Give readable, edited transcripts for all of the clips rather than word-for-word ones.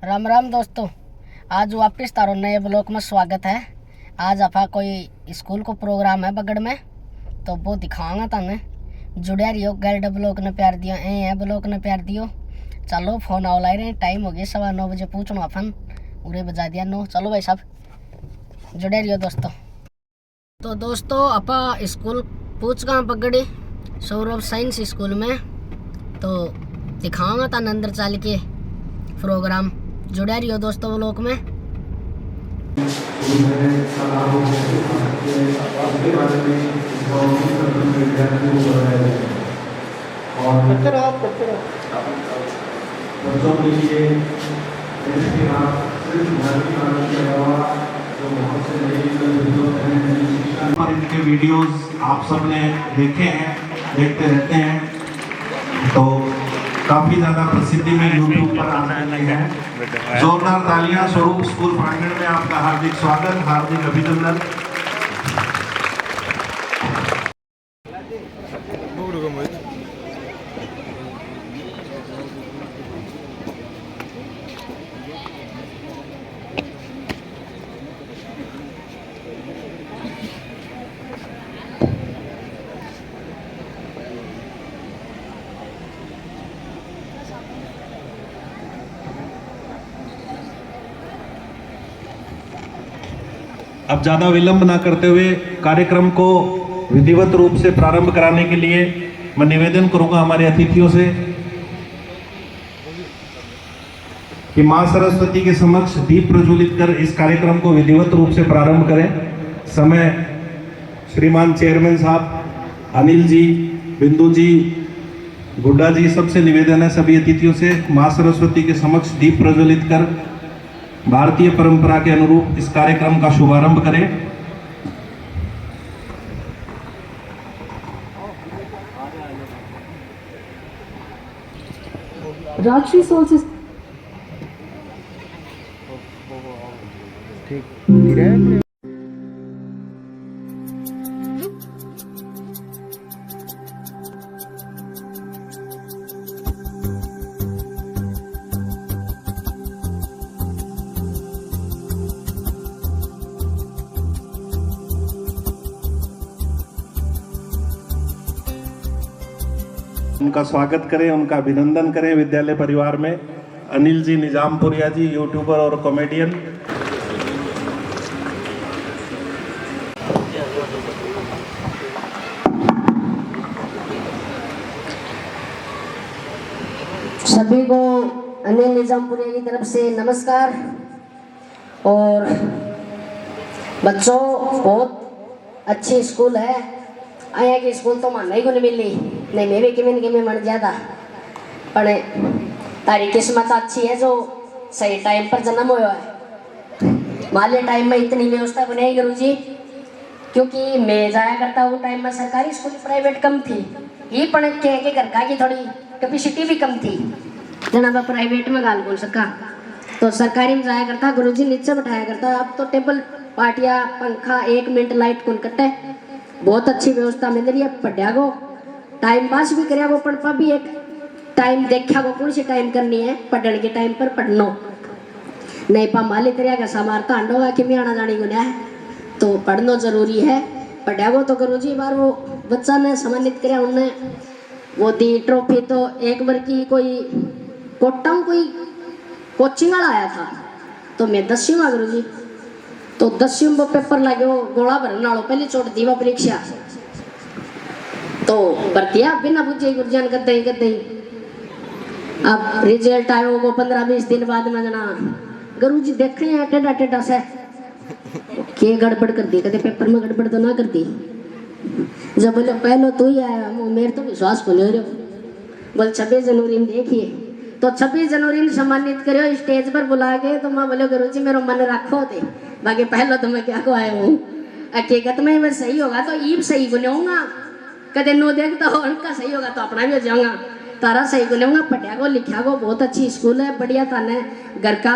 राम राम दोस्तों, आज वापस तारो नए ब्लॉक में स्वागत है। आज आपा कोई स्कूल को प्रोग्राम है बगड़ में, तो वो दिखाऊंगा तने। जुड़े रहियो, गर्ल्ड ब्लॉक ने प्यार दियो, है ब्लॉक ने प्यार दियो। चलो फोन आओ ला रहे, टाइम हो गया 9:15 बजे पूछना अपन उरे बजा दिया 9। चलो भाई साहब जुड़े रहियो दोस्तों। तो दोस्तों आपा स्कूल पूछ गए बगड़ी सौरभ साइंस स्कूल में, तो दिखाऊंगा तने अंदर चल के प्रोग्राम। जुड़े रहियो दोस्तों ब्लॉक में। बच्चों के लिए इनके वीडियोस आप सबने देखे हैं, देखते रहते हैं, तो काफी ज्यादा प्रसिद्धि में यूट्यूब पर आने लगे हैं। जोरदार तालियां स्वरूप स्कूल प्रांगण में आपका हार्दिक स्वागत, हार्दिक अभिनंदन। अब ज़्यादा विलंब ना करते हुए कार्यक्रम को विधिवत रूप से प्रारंभ कराने के लिए मैं निवेदन करूंगा हमारे अतिथियों से कि मां सरस्वती के समक्ष दीप प्रज्वलित कर इस कार्यक्रम को विधिवत रूप से प्रारंभ करें। समय श्रीमान चेयरमैन साहब, अनिल जी, बिंदु जी, गुड्डा जी, सबसे निवेदन है सभी अतिथियों से मां सरस्वती के समक्ष दीप प्रज्वलित कर भारतीय परंपरा के अनुरूप इस कार्यक्रम का शुभारंभ करें। राजश्री सोल्स ठीक उनका स्वागत करें, उनका अभिनंदन करें विद्यालय परिवार में। अनिल जी निजामपुरिया जी, यूट्यूबर और कॉमेडियन। सभी को अनिल निजामपुरिया की तरफ से नमस्कार। और बच्चों, बहुत अच्छी स्कूल है। आया कि स्कूल तो मानने को नहीं मिली, नहीं मैं भी किमें मर जाता, पर तारी किस्मत अच्छी है जो सही टाइम पर जन्म हुआ है। माले टाइम में इतनी व्यवस्था बनाई गुरु जी, क्योंकि मैं जाया करता हूँ टाइम में सरकारी स्कूल, प्राइवेट कम थी। ये पढ़ के घर का की थोड़ी कैपेसिटी भी कम थी, जना मैं प्राइवेट में गाल बोल सका। तो सरकारी में जाया करता, गुरु जी नीचे बैठाया करता। अब तो टेबल पाटिया, पंखा, 1 मिनट लाइट कौन कटे, बहुत अच्छी व्यवस्था मिल रही है। पढ़िया को टाइम पास भी कराया, वो पढ़ भी एक टाइम देखा को कौन सी टाइम करनी है, पढ़ने के टाइम पर पढ़नो नहीं पा मालिक करिया का समारता अंडोगा कि मैं आना जानी गुना है, तो पढ़ना जरूरी है। पढ़िया को तो गुरु जी बार वो बच्चा ने सम्मानित कराया, उनने वो दी ट्रॉफी। तो एक बार की कोई कोटा कोई कोचिंग वाला आया था, तो मैं 10वीं में गुरु जी, तो 10वीं में पेपर लगे गोला भरने वालों पहले छोड़ दी वो परीक्षा, तो भर्तिया बिना पूछे गुरुजन कर दई। अब रिजल्ट आयो वो 15-20 दिन बाद में जना गुरु जी देख रहे हैं टेढ़ा टेढ़ा से के गड़बड़ कर दी, कहते पेपर में गड़बड़ तो ना कर दी। जब बोले पहले तू ही आया, मेरे तो विश्वास को ले रहे हो। बोल 26 जनवरी में देखिए, तो 26 जनवरी में सम्मानित करो स्टेज पर बुला के। तो मैं बोले गुरु जी मेरा मन रखो थे, बाकी पहले तो मैं क्या को आया हूँ, हकीकत में मैं सही होगा तो ईब सही बनाऊंगा, कदे नो देखता हो उनका सही होगा तो अपना भी हो जाऊंगा, तारा सही बनाऊंगा। पढ़िया को लिखा को बहुत अच्छी स्कूल है, बढ़िया थाने घर का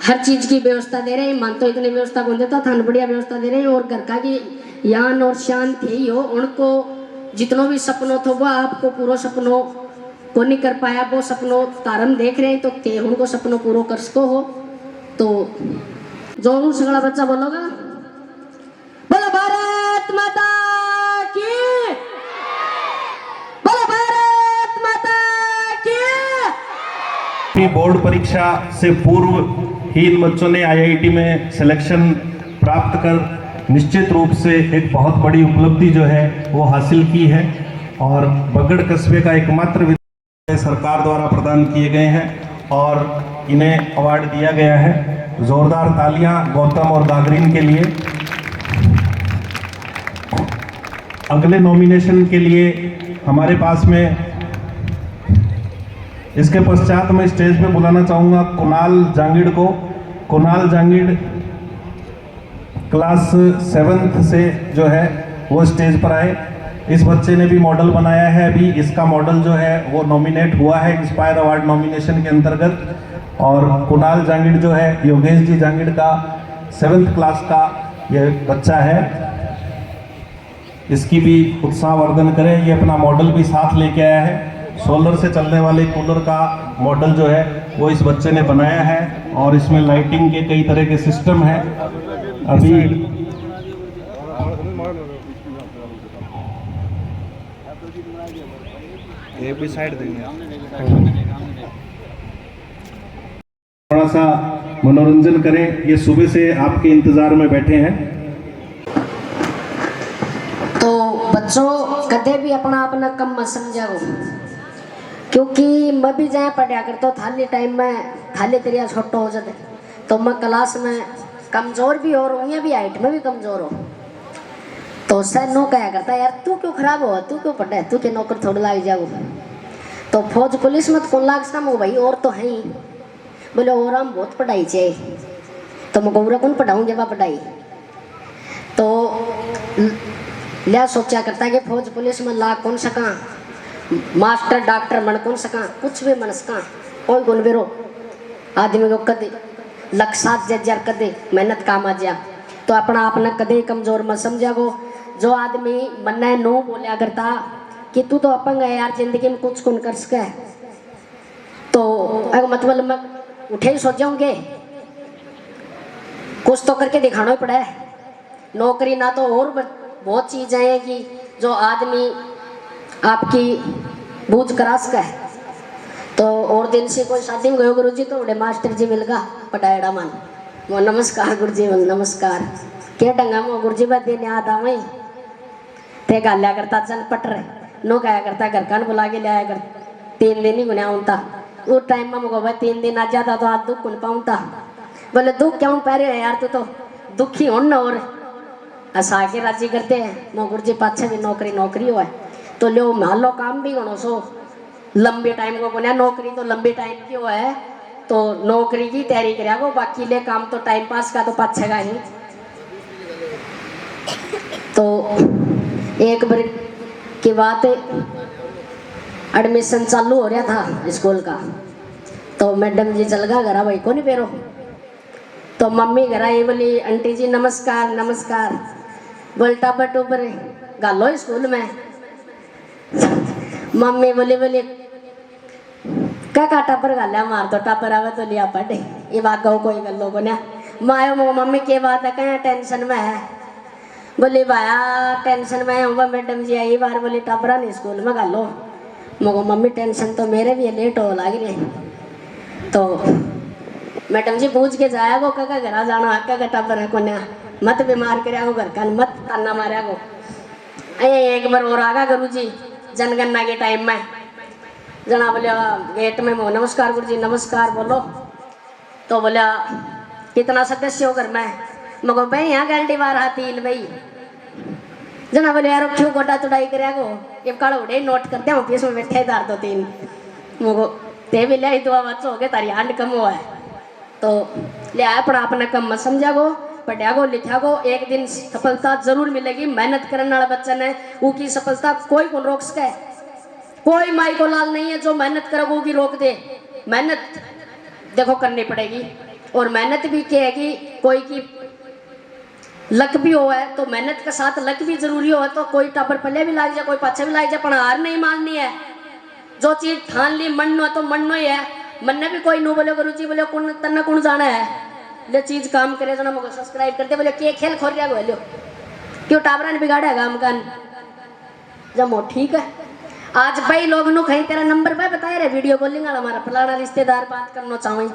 हर चीज की व्यवस्था दे रहे हैं। मान तो इतनी व्यवस्था कौन देता, थान बढ़िया व्यवस्था दे रहे हैं। और घर का की यान और शान थे ही हो, उनको जितनों भी सपनों था वो आपको पूरा सपनों को नहीं कर पाया वो सपनों तारम देख रहे हैं तो के उनको सपनों पूरा कर सको हो। तो जो सगला बच्चा बोलोगा बोलो भारत माता की, बोलो भारत माता की। बोर्ड परीक्षा से पूर्व ही इन बच्चों ने आईआईटी में सिलेक्शन प्राप्त कर निश्चित रूप से एक बहुत बड़ी उपलब्धि जो है वो हासिल की है और बगड़ कस्बे का एकमात्र विद्यालय सरकार द्वारा प्रदान किए गए हैं और इन्हें अवार्ड दिया गया है। जोरदार तालियां गौतम और गागरिन के लिए। अगले नॉमिनेशन के लिए हमारे पास में इसके पश्चात मैं स्टेज पे बुलाना चाहूँगा कुणाल जांगिड़ को। कुणाल जांगिड़ क्लास 7th से जो है वो स्टेज पर आए। इस बच्चे ने भी मॉडल बनाया है, अभी इसका मॉडल जो है वो नॉमिनेट हुआ है इंस्पायर अवार्ड नॉमिनेशन के अंतर्गत। और कुणाल जांगिड़ जो है योगेश जी जांगिड़ का 7th क्लास का ये बच्चा है, इसकी भी उत्साहवर्धन करें। ये अपना मॉडल भी साथ लेके आया है। सोलर से चलने वाले कूलर का मॉडल जो है वो इस बच्चे ने बनाया है और इसमें लाइटिंग के कई तरह के सिस्टम हैं। अभी ये भी साइड देंगे। थोड़ा सा मनोरंजन करें, ये सुबह से आपके इंतजार में बैठे हैं। तो बच्चों कदे भी अपना अपना कम मत समझाओ, क्योंकि मैं भी जाए पढ़ा कर तो थाली टाइम में थाली तेरिया छोटो हो जाते तो मैं क्लास में कमजोर भी हो रही भी हाइट में भी कमजोर हो। तो सर नो कहा करता यार तू क्यों खराब हो, तू क्यों पढ़ा है, तू के नौकर थोड़ा लाग जाओ। तो फौज पुलिस में तो कौन लाग सकता हो भाई, और तो है ही। बोले और हम बहुत पढ़ाई चाहिए तो मैं गौरा कौन पढ़ाऊँ जब पढ़ाई। तो लिया सोचा करता कि फौज पुलिस में लाग कौन सका, मास्टर डॉक्टर मन कौन सका, कुछ भी मन सका, कोई गुण बेरो आदमी को कदे लक्ष्य जज्जर कदे मेहनत काम आ जा। तो अपना अपना कदे कमजोर मत समझा गो। जो आदमी मन नो बोलिया करता कि तू तो अपंग है यार जिंदगी में कुछ कौन कर सके, तो अगर मतलब मैं उठे ही सोच जाऊंगे कुछ तो करके दिखाना ही पड़ा है। नौकरी ना तो और बहुत चीजें हैं कि जो आदमी आपकी बूझ करा सके। तो और दिन से कोई शादी में गयो गुरु जी तो बड़े मास्टर जी मिल गा पटाएड़ा मन वो नमस्कार गुरु जी नमस्कार के डंगा मो गुरु जी बात देने आता वही ते गाल्या करता चल पट रहे नो कहा करता घर कान बुला के लाया कर 3 दिन ही गुना होता उस टाइम में मुझे भाई 3 दिन आ जाता तो आज दुख कौन पाऊंता। बोले दुख क्यों पा रहे यार, तू तो दुखी हो न और हंसा के राजी करते हैं। मो गुरु जी पाछे भी नौकरी नौकरी हो है तो लो मान लो काम भी होना सो लंबे टाइम को बोला नौकरी तो लंबे टाइम की हो है तो नौकरी की तैयारी करा को, बाकी ले काम तो टाइम पास का तो पाछे का ही। तो एक बार की बात एडमिशन चालू हो रहा था स्कूल का, तो मैडम जी चल गा घर भाई को नहीं पेरो। तो मम्मी घर आई बोली आंटी जी नमस्कार नमस्कार। बोलता बट ऊपर गालो स्कूल में। मम्मी बोली बोली क्या काटा पर गाल्या मार तो टापर आवे तो लिया पटे ये बात गो कोई गल को ना मायो मो मम्मी के बात है कहीं टेंशन में है। बोली भाया टेंशन में हूँ मैडम जी आई बार बोली टापरा नहीं स्कूल में गालो। मगो मम्मी टेंशन तो मेरे भी लेट हो लग रही। तो मैडम जी पूछ के जाया गो का घर जाना का टापर है कोन्या मत बीमार कर घर का मत ताना मारा गो। एक बार और आगा गुरु जी जनगणना के टाइम में जना बोलिया गेट में नमस्कार गुरु जी नमस्कार बोलो। तो बोलिया कितना सदस्य हो घर में, मगो भाई यहाँ गलती बार आती भाई। जना बोले यार क्यों गोटा तुड़ाई कर ये काड़ो उड़े नोट करते हैं ऑफिस में बैठे दार 2-3 मगो ते भी ले दुआ बच्चों हो गए तारी हांड कम हुआ है। तो ले आया पर आपने कम मत समझा गो पढ़िया गो लिखा गो एक दिन सफलता जरूर मिलेगी। मेहनत करने वाला बच्चा ने वो की सफलता कोई को रोक सके, कोई माई को लाल नहीं है जो मेहनत करोगे वो की रोक दे। मेहनत देखो करनी पड़ेगी और मेहनत भी क्या है कि कोई की लक भी हो है तो मेहनत के साथ लक भी जरूरी हो है। तो कोई टापर पल्ले भी लाग जाए कोई पाछे भी लाग जाए पर हार नहीं माननी है। जो चीज ठान ली मन नो तो मन नो ही है। मन ने भी कोई नो बोले गुरु जी बोले कौन तन्ना कौन जाना है ले चीज काम करे जना मुझे सब्सक्राइब करते बोले के खेल खोल रहा बोलो क्यों टावरा ने बिगाड़ा है काम कान जमो ठीक है। आज भाई लोग नु कहीं तेरा नंबर पे बताए रहे वीडियो कॉलिंग वाला हमारा फलाना रिश्तेदार बात करना चाहे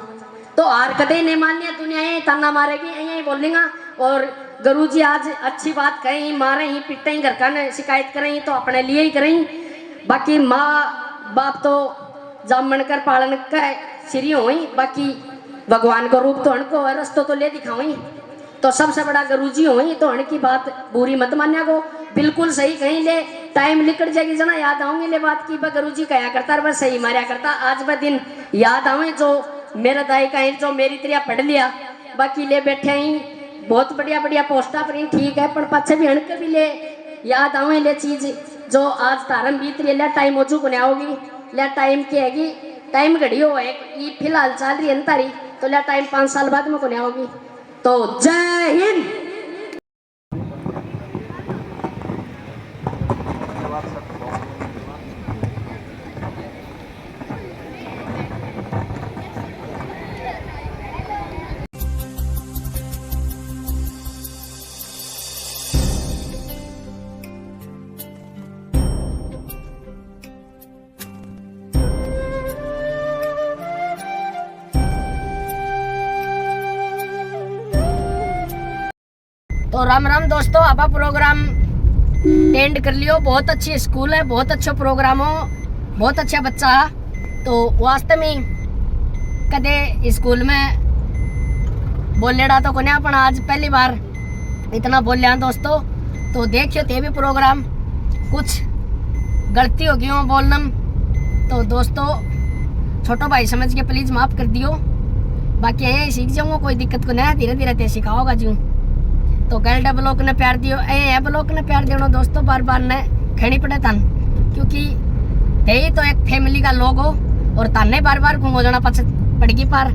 तो आर कदे नहीं मानिया दुनिया ये ताना मारेगी यही बोलेगा। और गुरु जी आज अच्छी बात कहीं मारे ही पिटे ही घर का शिकायत करें तो अपने लिए ही करें। बाकी माँ बाप तो जामन कर पालन कर श्री हो बाकी भगवान को रूप तो उनको रस्तों तो ले दिखाओ तो सबसे बड़ा गुरु जी हो तो उनकी बात बुरी मत मान्या को बिल्कुल सही कहीं ले टाइम निकट जाएगी जना याद आऊंगी ले बात की गुरु जी कहा करता बस सही मारा करता आज वह दिन याद आवे जो मेरा दाई का है जो मेरी तरह पढ़ लिया बाकी ले बैठे ही बहुत बढ़िया बढ़िया पोस्टा पर ठीक है पर पाछे भी हणके भी ले याद आवे ले चीज जो आज तारम बीत रही है टाइम ओजू को नहीं आओगी ले टाइम की हैगी टाइम घड़ी हो एक फिलहाल चल रही है तारी तो ले टाइम 5 साल बाद में को नहीं आओगी। तो जय हिंद। तो राम राम दोस्तों आपा प्रोग्राम टेंड कर लियो बहुत अच्छी स्कूल है बहुत अच्छा प्रोग्राम हो बहुत अच्छा बच्चा है। तो वास्तव में कदे स्कूल में बोलेड़ा तो कोने अपन आज पहली बार इतना बोल लिया दोस्तों। तो देखियो ते भी प्रोग्राम कुछ गलती हो गई हो बोलना तो दोस्तों छोटो भाई समझ के प्लीज माफ कर दियो। बाकी यही सीख जाऊंगा कोई दिक्कत को नहीं धीरे धीरे ते सिखाओगा जी। तो गलडा ब्लॉक ने प्यार दियो ए ब्लॉक ने प्यार देना दोस्तों बार बार ने खड़ी पड़े तन क्योंकि ते ही तो एक फैमिली का लोग हो और तन्ने बार बार घूमो जाना पड़गी पार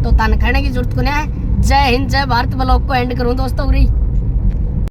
तो तन खड़े की जरूरत को नहीं है। जय हिंद जय भारत ब्लॉक को एंड करूँ दोस्तों।